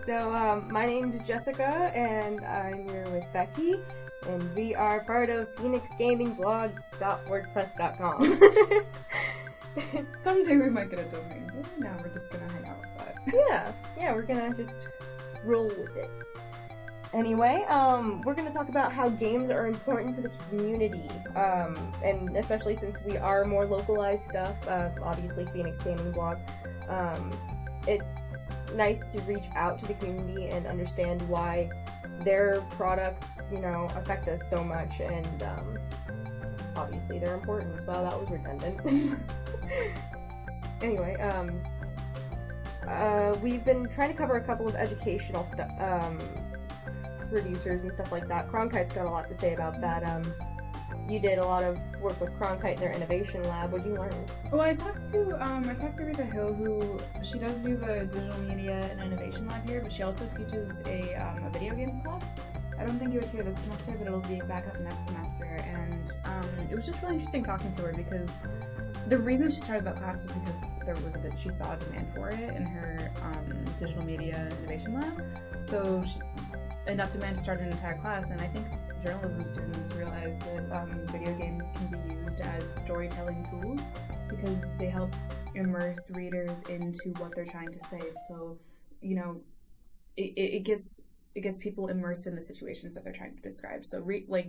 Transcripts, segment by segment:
So, my name is Jessica, and I'm here with Becky, and we are part of PHXGamingBlog.wordpress.com. Someday we might get a domain, but now we're just gonna hang out with that. Yeah, we're gonna just roll with it. Anyway, we're gonna talk about how games are important to the community, and especially since we are more localized stuff, obviously Phoenix Gaming Blog, it's nice to reach out to the community and understand why their products, affect us so much, and obviously they're important. Well, that was redundant. Anyway, we've been trying to cover a couple of educational stuff, producers and stuff like that. Cronkite's got a lot to say about that. You did a lot of work with Cronkite in their innovation lab. What did you learn? Well, I talked to Rita Hill, who she does do the digital media and innovation lab here, but she also teaches a video games class. I don't think it was here this semester, but it'll be back up next semester. And it was just really interesting talking to her, because the reason she started that class is because she saw a demand for it in her digital media innovation lab. So enough demand to start an entire class, and I think journalism students realize that video games can be used as storytelling tools because they help immerse readers into what they're trying to say. So, it gets people immersed in the situations that they're trying to describe. So,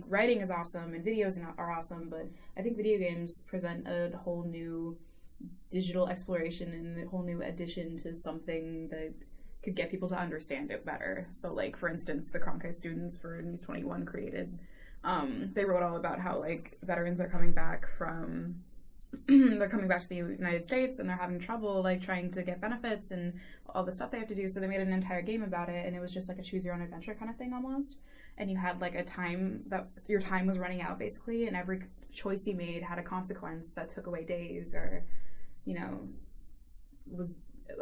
writing is awesome and videos are awesome, but I think video games present a whole new digital exploration and a whole new addition to something that could get people to understand it better. So, for instance, the Cronkite students for News 21 created, they wrote all about how, veterans are coming back they're coming back to the United States, and they're having trouble, trying to get benefits and all the stuff they have to do. So they made an entire game about it, and it was just a choose-your-own-adventure kind of thing almost. And you had, a time that your time was running out, basically, and every choice you made had a consequence that took away days or,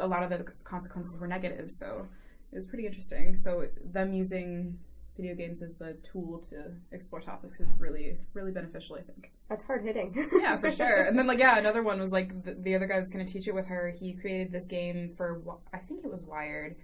a lot of the consequences were negative, so it was pretty interesting. So them using video games as a tool to explore topics is really, really beneficial, I think. That's hard-hitting. Yeah, for sure. And then, another one was, the other guy that's going to teach it with her, he created this game for, I think it was Wired,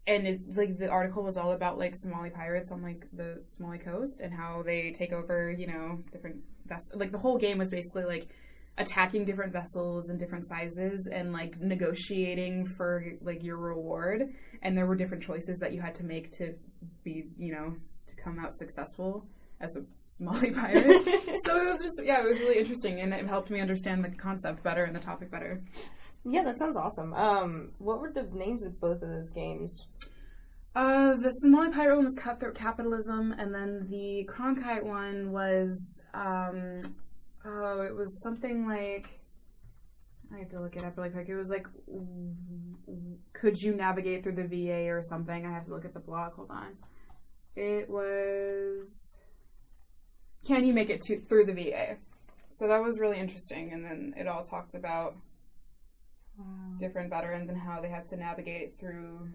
and the article was all about, Somali pirates on, the Somali coast and how they take over, different vessels. The whole game was basically, attacking different vessels in different sizes and negotiating for your reward, and there were different choices that you had to make to be to come out successful as a Somali pirate. So it was just it was really interesting, and it helped me understand the concept better and the topic better. Yeah, that sounds awesome. What were the names of both of those games? The Somali pirate one was Cutthroat Capitalism, and then the Cronkite one was it was something I have to look it up really quick. It was could you navigate through the VA or something? I have to look at the blog. Hold on. It was, can you make it through the VA? So that was really interesting. And then it all talked about different veterans and how they had to navigate through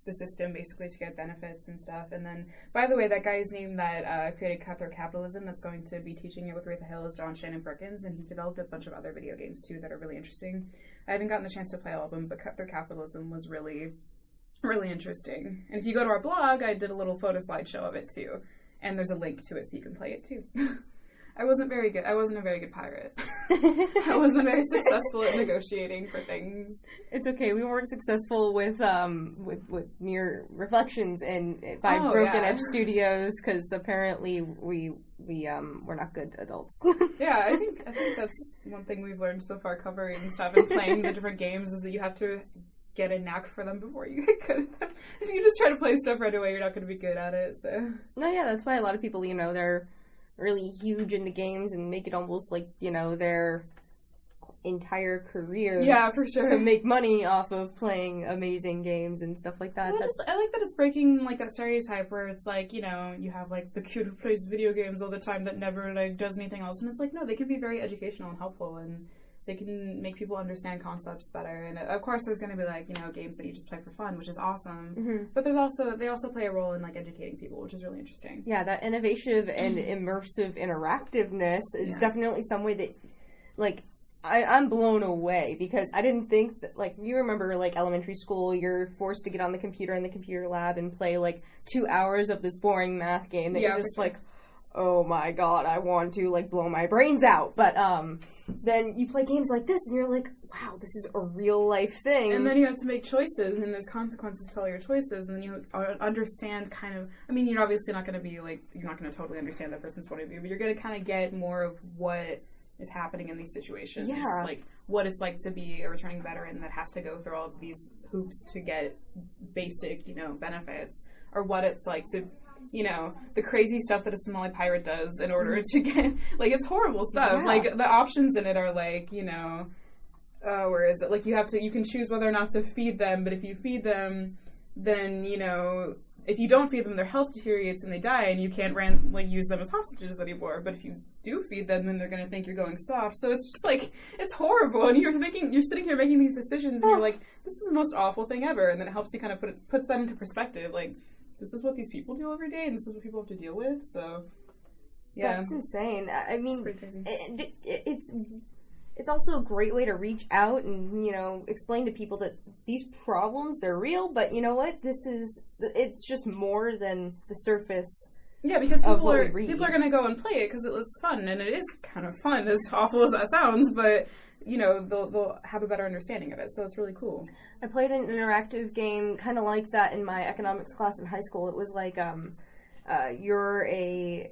the system basically to get benefits and stuff. And then, by the way, that guy's name that created Cutthroat Capitalism that's going to be teaching it with Rita Hill is John Shannon Perkins, and he's developed a bunch of other video games too that are really interesting. I haven't gotten the chance to play all of them, but Cutthroat Capitalism was really, really interesting. And if you go to our blog, I did a little photo slideshow of it too, and there's a link to it so you can play it too. I wasn't very good. I wasn't a very good pirate. I wasn't very successful at negotiating for things. It's okay. We weren't successful with Mere Reflections by Broken Edge Studios because apparently we're not good adults. Yeah, I think that's one thing we've learned so far covering stuff and playing the different games is that you have to get a knack for them before you get good at them. If you just try to play stuff right away, you're not going to be good at it. So. No, yeah, that's why a lot of people, they're really huge into games and make it almost their entire career. Yeah, for sure. To make money off of playing amazing games and stuff like that. Well, I like that it's breaking that stereotype where it's you have the kid who plays video games all the time that never does anything else, and it's no, they can be very educational and helpful, and they can make people understand concepts better. And of course there's going to be games that you just play for fun, which is awesome. Mm-hmm. But they also play a role in educating people, which is really interesting. Yeah, that innovative and immersive interactiveness is definitely some way that I'm blown away because I didn't think that, like, you remember, like, elementary school, you're forced to get on the computer in the computer lab and play, like, 2 hours of this boring math game that you're just like, oh my god, I want to, like, blow my brains out. But, then you play games like this and you're like, wow, this is a real life thing. And then you have to make choices, and there's consequences to all your choices, and then you understand kind of, I mean, you're obviously not going to be, like, you're not going to totally understand that person's point of view, but you're going to kind of get more of what is happening in these situations. Yeah. Like, what it's like to be a returning veteran that has to go through all of these hoops to get basic, you know, benefits, or what it's like to, you know, the crazy stuff that a Somali pirate does in order to get, like, it's horrible stuff. Yeah. Like, the options in it are, like, you know, where is it? Like, you can choose whether or not to feed them, but if you feed them, then, you know, if you don't feed them, their health deteriorates and they die, and you can't use them as hostages anymore. But if you do feed them, then they're going to think you're going soft. So it's just, like, it's horrible. And you're sitting here making these decisions, and you're like, this is the most awful thing ever. And then it helps you kind of puts that into perspective. Like, this is what these people do every day, and this is what people have to deal with. So, yeah. That's insane. I mean, it's pretty crazy. It's also a great way to reach out and, you know, explain to people that these problems, they're real, but you know what? It's just more than the surface. Yeah, because people are going to go and play it because it's fun, and it is kind of fun, as awful as that sounds, but, you know, they'll have a better understanding of it, so it's really cool. I played an interactive game kind of like that in my economics class in high school. It was like, you're a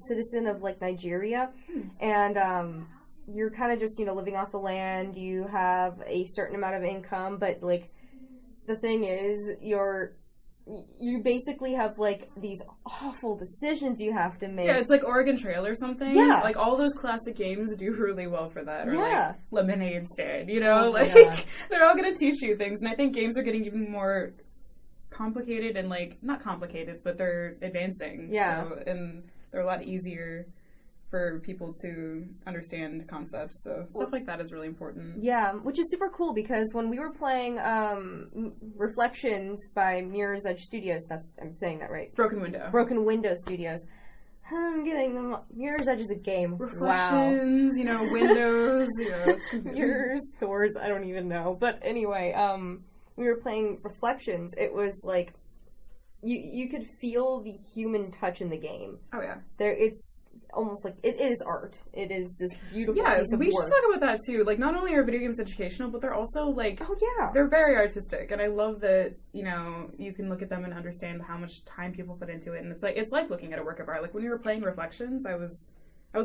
citizen of, like, Nigeria, and you're kind of just, you know, living off the land. You have a certain amount of income, but, like, the thing is, you basically have, like, these awful decisions you have to make. Yeah, it's like Oregon Trail or something. Yeah. Like, all those classic games do really well for that. Or, like, Lemonade Stand, you know? They're all going to teach you things, and I think games are getting even more complicated and, like, not complicated, but they're advancing. Yeah. So, and they're a lot easier for people to understand concepts, so stuff like that is really important. Yeah, which is super cool because when we were playing Reflections by Mirror's Edge Studios, I'm saying that right. Broken Window Studios. I'm getting them. Mirror's Edge is a game. Reflections, you know, windows, you know, it's confusing. Mirrors, doors, I don't even know. But anyway, we were playing Reflections. It was like you could feel the human touch in the game. Oh yeah. It's almost like it is art. It is this beautiful piece of work. We should talk about that too. Like, not only are video games educational, but they're also, like, they're very artistic, and I love that, you know, you can look at them and understand how much time people put into it, and it's like looking at a work of art. Like, when we were playing Reflections, I was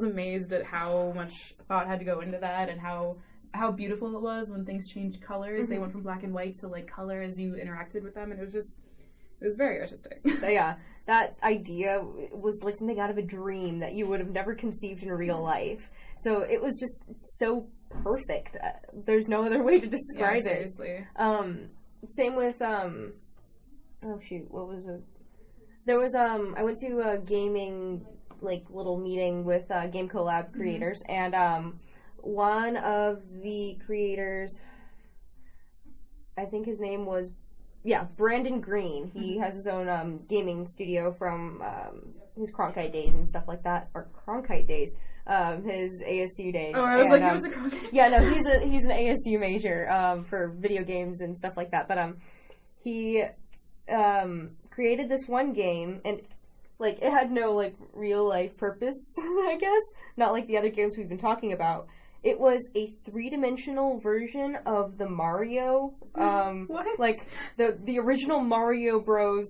amazed at how much thought had to go into that, and how beautiful it was when things changed colors. Mm-hmm. They went from black and white to, like, color as you interacted with them, and it was very artistic. Yeah, that idea was like something out of a dream that you would have never conceived in real life. So it was just so perfect. There's no other way to describe it. Seriously. Same with oh shoot, what was it? There was I went to a gaming, like, little meeting with Game Collab creators, mm-hmm. and one of the creators, I think his name was Brandon Green. He has his own gaming studio from his Cronkite days and stuff like that. Or Cronkite days. His ASU days. Oh, I was like, he was a Cronkite. Yeah, no, he's an ASU major for video games and stuff like that. But he created this one game, and, like, it had no, like, real life purpose, I guess. Not like the other games we've been talking about. It was a 3-dimensional version of the Mario, what? Like the original Mario Bros,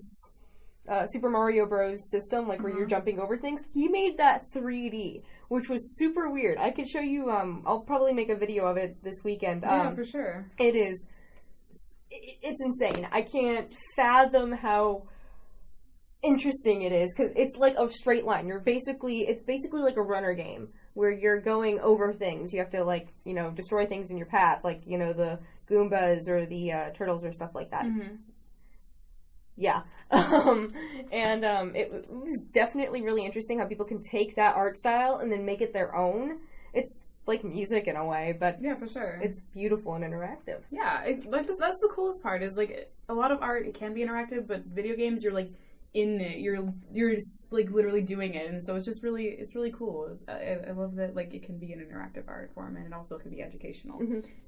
Super Mario Bros system, like, where you're jumping over things. He made that 3D, which was super weird. I could show you. I'll probably make a video of it this weekend. Yeah, for sure. It's insane. I can't fathom how interesting it is, because it's like a straight line. It's basically like a runner game where you're going over things. You have to, like, you know, destroy things in your path, like, you know, the Goombas or the turtles or stuff like that. Mm-hmm. Yeah. It was definitely really interesting how people can take that art style and then make it their own. It's like music in a way, but yeah, for sure, it's beautiful and interactive. Yeah, that's the coolest part, is, like, a lot of art, it can be interactive, but video games, you're, like, in it. You're just, like, literally doing it, and so it's really cool. I love that, like, it can be an interactive art form, and it also can be educational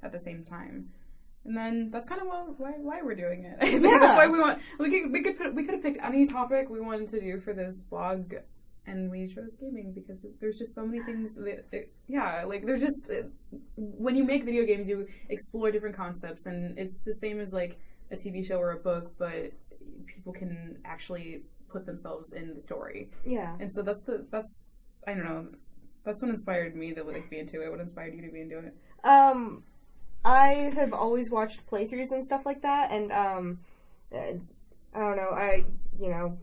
at the same time. And then that's kind of why we're doing it. I think that's why we could have picked any topic we wanted to do for this blog, and we chose gaming because there's just so many things there's just when you make video games, you explore different concepts, and it's the same as like a TV show or a book, but people can actually put themselves in the story. Yeah. And so that's I don't know, that's what inspired me to like be into it. What inspired you to be into it? I have always watched playthroughs and stuff like that, and I don't know, I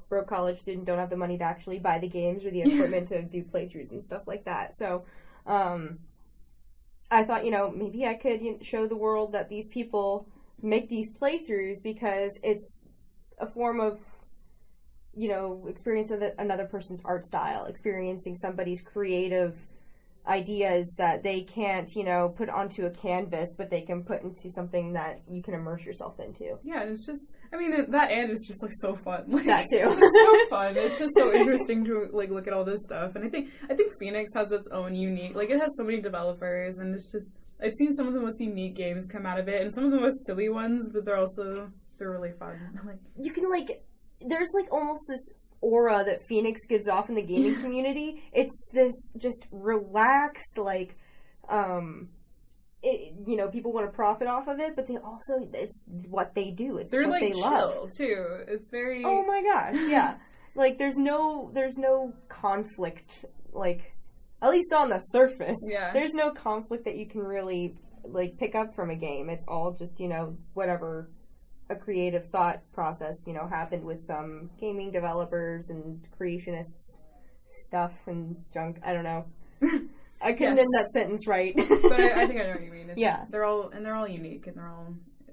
broke college student, don't have the money to actually buy the games or the equipment to do playthroughs and stuff like that. So I thought, maybe I could show the world that these people make these playthroughs because it's a form of, experience of another person's art style, experiencing somebody's creative ideas that they can't, put onto a canvas, but they can put into something that you can immerse yourself into. Yeah, and it's just, that and is just, like, so fun. Like, that too. It's so fun. It's just so interesting to, like, look at all this stuff. And I think Phoenix has its own unique, like, it has so many developers, and it's just, I've seen some of the most unique games come out of it, and some of the most silly ones, but they're really fun. Like, you can, like, there's, like, almost this aura that Phoenix gives off in the gaming community. It's this just relaxed, like, people want to profit off of it, but they also, it's what they do. It's they're what like they chill, love too. It's very... Oh my gosh, yeah. Like, there's no conflict, like, at least on the surface. Yeah. There's no conflict that you can really, like, pick up from a game. It's all just, whatever a creative thought process, happened with some gaming developers and creationists stuff and junk. I don't know. I couldn't end that sentence right. But I think I know what you mean. Yeah. They're all unique, and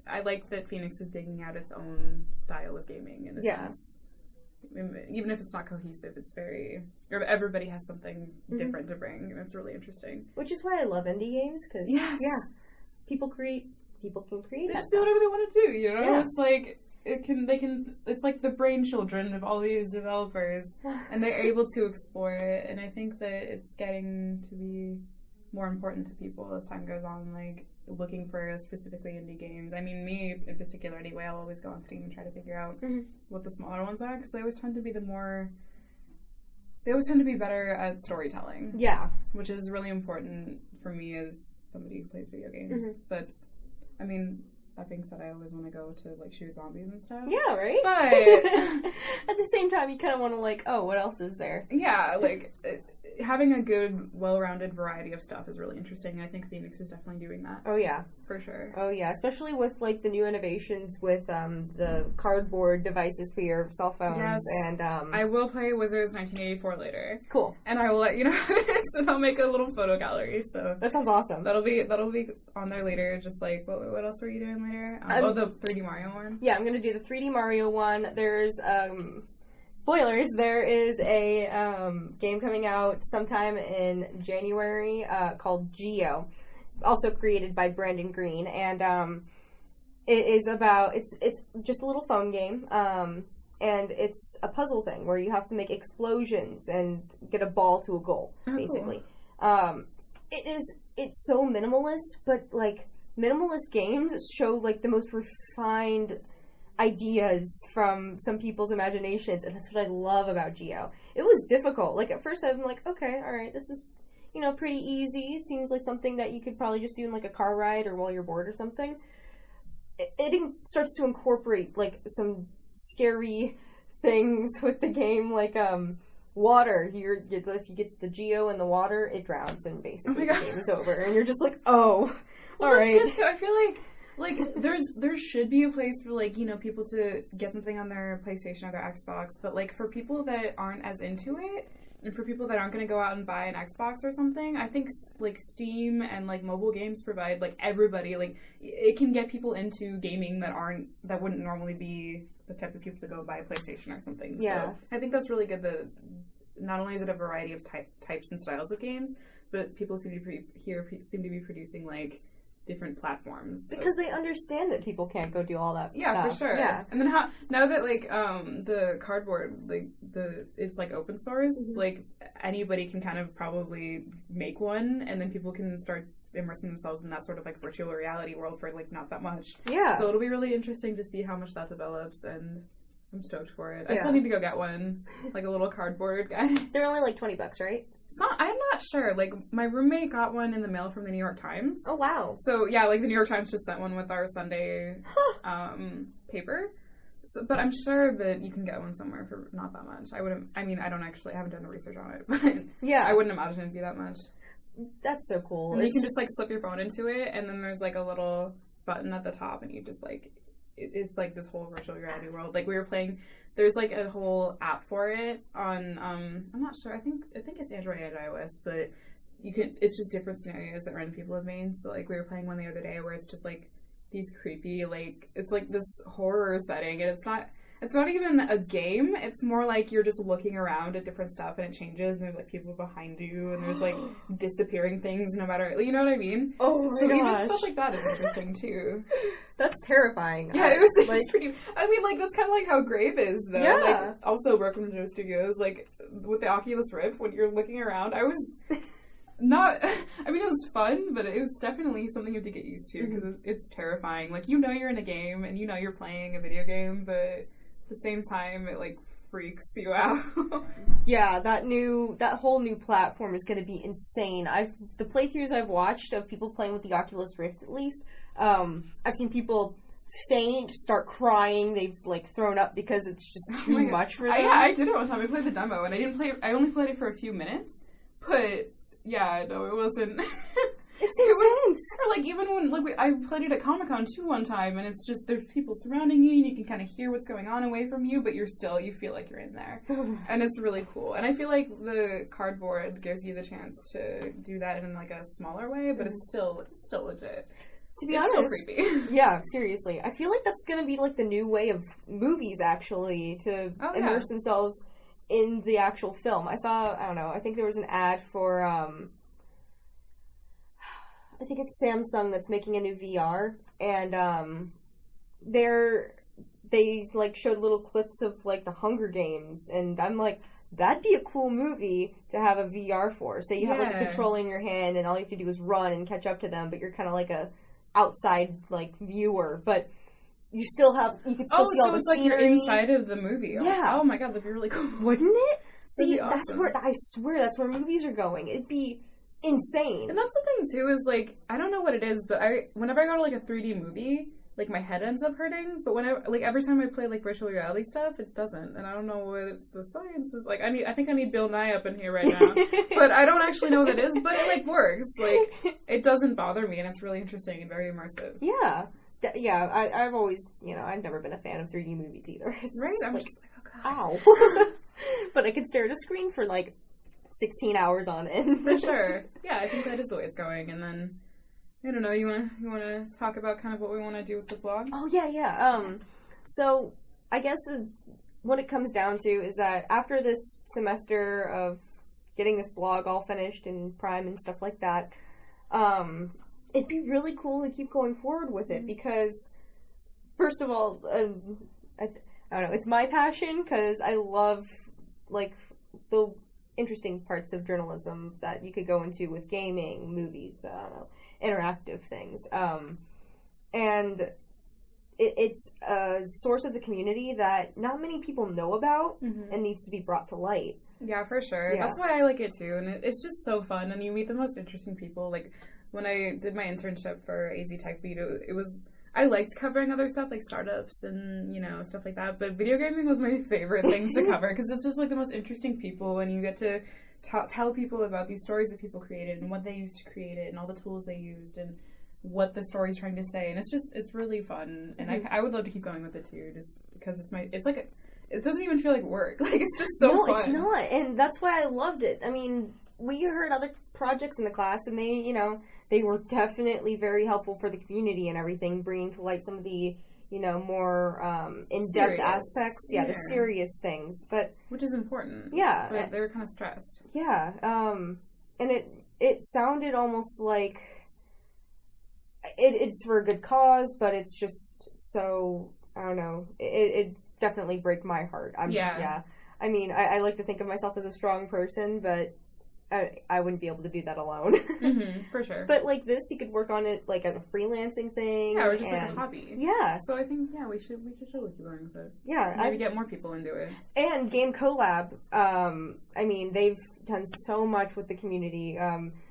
I like that Phoenix is digging out its own style of gaming in a sense. Even if it's not cohesive, it's everybody has something different to bring, and it's really interesting. Which is why I love indie games, because people can create. They just do whatever they want to do, Yeah. It's like it's like the brain children of all these developers, and they're able to explore it. And I think that it's getting to be more important to people as time goes on, like looking for specifically indie games. I mean, me in particular, anyway, I'll always go on Steam and try to figure out what the smaller ones are, because they always tend to be better at storytelling. Yeah, which is really important for me as somebody who plays video games. But I mean, that being said, I always want to go to, like, shoot zombies and stuff. Yeah, right? But at the same time, you kind of want to, like, oh, what else is there? Yeah, like, having a good, well-rounded variety of stuff is really interesting. I think Phoenix is definitely doing that. Oh, yeah. For sure. Oh, yeah. Especially with, like, the new innovations with the cardboard devices for your cell phones. Yes. And, I will play Wizards 1984 later. Cool. And I will let you know how it is, and I'll make a little photo gallery, so. That sounds awesome. That'll be on there later, just like, what else are you doing later? The 3D Mario one? Yeah, I'm gonna do the 3D Mario one. There's, spoilers, there is a game coming out sometime in January called Geo, also created by Brandon Green, and it is about, it's just a little phone game, and it's a puzzle thing where you have to make explosions and get a ball to a goal, basically. Cool. It's so minimalist, but like minimalist games show like the most refined ideas from some people's imaginations, and that's what I love about Geo. It was difficult. Like, at first I'm like, okay, alright, this is, pretty easy. It seems like something that you could probably just do in, like, a car ride or while you're bored or something. It starts to incorporate, like, some scary things with the game, like, water. If you get the Geo in the water, it drowns, and basically the game is over. And you're just like, oh, alright. I feel like, there should be a place for, like, people to get something on their PlayStation or their Xbox, but, like, for people that aren't as into it, and for people that aren't going to go out and buy an Xbox or something, I think, like, Steam and, like, mobile games provide, like, everybody, like, it can get people into gaming that wouldn't normally be the type of people to go buy a PlayStation or something. Yeah. So I think that's really good that not only is it a variety of types and styles of games, but people seem to be producing, like, different platforms. Because they understand that people can't go do all that stuff. Yeah, for sure. Yeah. And then now that, like, the cardboard, like, it's, like, open source, like, anybody can kind of probably make one, and then people can start immersing themselves in that sort of, like, virtual reality world for, like, not that much. Yeah. So it'll be really interesting to see how much that develops, and I'm stoked for it. I still need to go get one, like a little cardboard guy. They're only like $20, right? It's not. I'm not sure. Like, my roommate got one in the mail from the New York Times. Oh, wow. So yeah, like the New York Times just sent one with our Sunday paper. So, but I'm sure that you can get one somewhere for not that much. I haven't done the research on it, but yeah, I wouldn't imagine it'd be that much. That's so cool. And you can just like slip your phone into it, and then there's like a little button at the top, and you just like it's like this whole virtual reality world. Like we were playing. There's like a whole app for it on I'm not sure. I think it's Android and iOS, but you can. It's just different scenarios that random people have made. So like we were playing one the other day where it's just like these creepy, like it's like this horror setting, and it's not even a game. It's more like you're just looking around at different stuff, and it changes, and there's like people behind you, and there's like disappearing things no matter, you know what I mean? Oh my so gosh. Even stuff like that is interesting too. That's terrifying. Yeah, it was pretty. I mean, like that's kind of like how Grave is, though. Yeah. Like, also Brooklyn Joe Studios, like with the Oculus Rift, when you're looking around, I was. Not, I mean, it was fun, but it was definitely something you have to get used to because it's terrifying. Like, you know you're in a game and you know you're playing a video game, but at the same time, it, like, freaks you out. Yeah, that whole new platform is going to be insane. The playthroughs I've watched of people playing with the Oculus Rift, at least, I've seen people faint, start crying. They've, like, thrown up because it's just too much for them. Yeah, I did it one time. I played the demo, and I only played it for a few minutes, but... Yeah, no, it wasn't. It's intense. Or like even when I played it at Comic-Con too one time, and it's just there's people surrounding you, and you can kind of hear what's going on away from you, but you feel like you're in there, and it's really cool. And I feel like the cardboard gives you the chance to do that in like a smaller way, but it's still legit. To be honest, still creepy. Yeah, seriously, I feel like that's gonna be like the new way of movies actually to immerse themselves in the actual film. I think there was an ad for, I think it's Samsung that's making a new VR, and, they, like, showed little clips of, like, the Hunger Games, and I'm like, that'd be a cool movie to have a VR for. Say you have, like, a controller in your hand, and all you have to do is run and catch up to them, but you're kind of like a outside, like, viewer, but... You could still see all the scenery. Like you're inside of the movie. Yeah. Oh my god, that'd be really cool. Wouldn't it? See, awesome. I swear that's where movies are going. It'd be insane. And that's the thing too, is like, I don't know what it is, but whenever I go to like a 3D movie, like my head ends up hurting, but every time I play like virtual reality stuff, it doesn't. And I don't know what the science is like. I think I need Bill Nye up in here right now. But I don't actually know what it is, but it like works. Like, it doesn't bother me, and it's really interesting and very immersive. Yeah. Yeah, I've always, I've never been a fan of 3D movies either. It's right? Just, I'm like, just like, oh god. Ow. But I could stare at a screen for like 16 hours on end. For sure. Yeah, I think that is the way it's going. And then, I don't know, you want to talk about kind of what we want to do with the blog? Oh, yeah. So, I guess what it comes down to is that after this semester of getting this blog all finished and prime and stuff like that, it'd be really cool to keep going forward with it because, first of all, I don't know, it's my passion because I love, like, the interesting parts of journalism that you could go into with gaming, movies, I don't know, interactive things. And it's a source of the community that not many people know about and needs to be brought to light. Yeah, for sure. Yeah. That's why I like it too. And it's just so fun. And you meet the most interesting people. Like, when I did my internship for AZ Tech Beat, I liked covering other stuff like startups and, stuff like that. But video gaming was my favorite thing to cover because it's just like the most interesting people, and you get to tell people about these stories that people created and what they used to create it and all the tools they used and what the story's trying to say. And it's really fun. And I would love to keep going with it too, just because it doesn't even feel like work. Like, it's just so fun. No, it's not. And that's why I loved it. I mean, we heard other projects in the class, and they were definitely very helpful for the community and everything, bringing to light some of the, more in-depth aspects. Yeah, the serious things. But which is important. Yeah. But they were kind of stressed. Yeah. And it sounded almost like... it's for a good cause, but it's just so, I don't know, it definitely break my heart. Yeah. I mean, I like to think of myself as a strong person, but I wouldn't be able to do that alone. For sure. But like this, you could work on it like as a freelancing thing. Yeah, or just like a hobby. Yeah. So I think we should totally keep going with it. Yeah. Maybe get more people into it. And Game Collab, I mean, they've done so much with the community.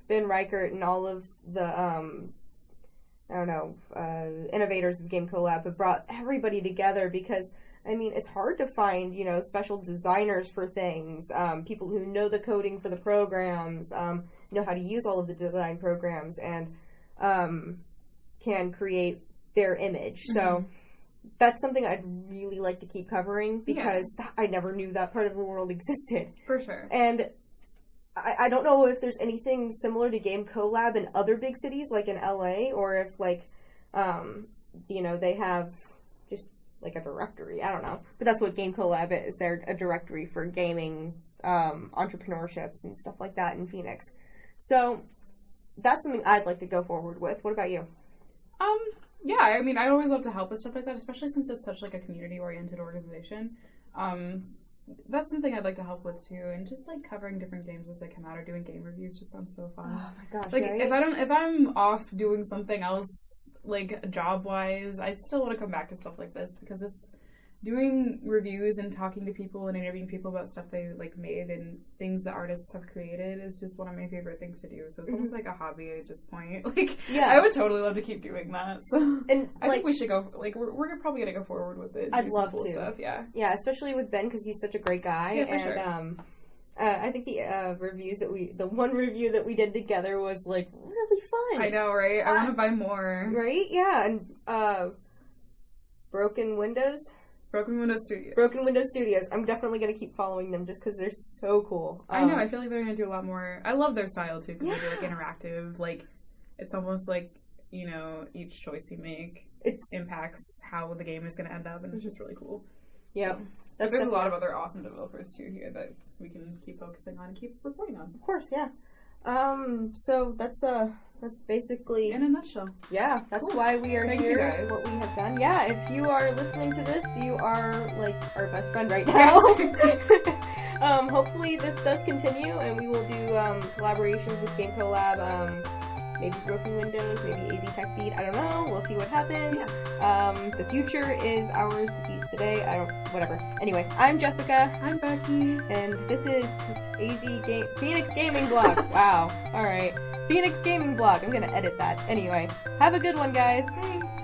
Ben Reichert and all of the innovators of Game Collab have brought everybody together because, I mean, it's hard to find, special designers for things, people who know the coding for the programs, know how to use all of the design programs, and can create their image. So that's something I'd really like to keep covering because I never knew that part of the world existed. For sure. And I don't know if there's anything similar to Game Collab in other big cities, like in LA, or if, like, they have just like a directory. I don't know. But that's what Game Collab is. They're a directory for gaming entrepreneurships and stuff like that in Phoenix. So that's something I'd like to go forward with. What about you? Yeah, I mean, I'd always love to help with stuff like that, especially since it's such like a community-oriented organization. That's something I'd like to help with too, and just like covering different games as they come out or doing game reviews just sounds so fun. Oh my gosh! Like right? if I'm off doing something else, like job-wise, I'd still want to come back to stuff like this because it's doing reviews and talking to people and interviewing people about stuff they like made and things that artists have created is just one of my favorite things to do. So it's almost like a hobby at this point. Like, I would totally love to keep doing that. So and I think we should go. Like, we're probably gonna go forward with it. I'd love cool to. Stuff. Yeah, especially with Ben because he's such a great guy. Yeah, for and sure. I think the one review that we did together was like really fun. I know, right? I want to buy more. Right? Yeah, and Broken Windows Studios. I'm definitely going to keep following them just because they're so cool. I know. I feel like they're going to do a lot more. I love their style too because they do like interactive. Like it's almost like each choice you make impacts how the game is going to end up, and it's just really cool. Yeah. So, there's a lot of other awesome developers too here that we can keep focusing on and keep reporting on. Of course, yeah. So that's basically in a nutshell. Yeah, that's cool. Why we are Thank here. You guys. What we have done. Yeah, if you are listening to this, you are like our best friend right now. Hopefully this does continue, and we will do collaborations with Game Collab. Maybe Broken Windows, maybe AZ Tech Beat. I don't know. We'll see what happens. Yeah. The future is ours to seize the day. Whatever. Anyway, I'm Jessica. I'm Becky. And this is Phoenix Gaming Blog. Wow. All right. Phoenix Gaming Blog. I'm going to edit that. Anyway, have a good one, guys. Thanks.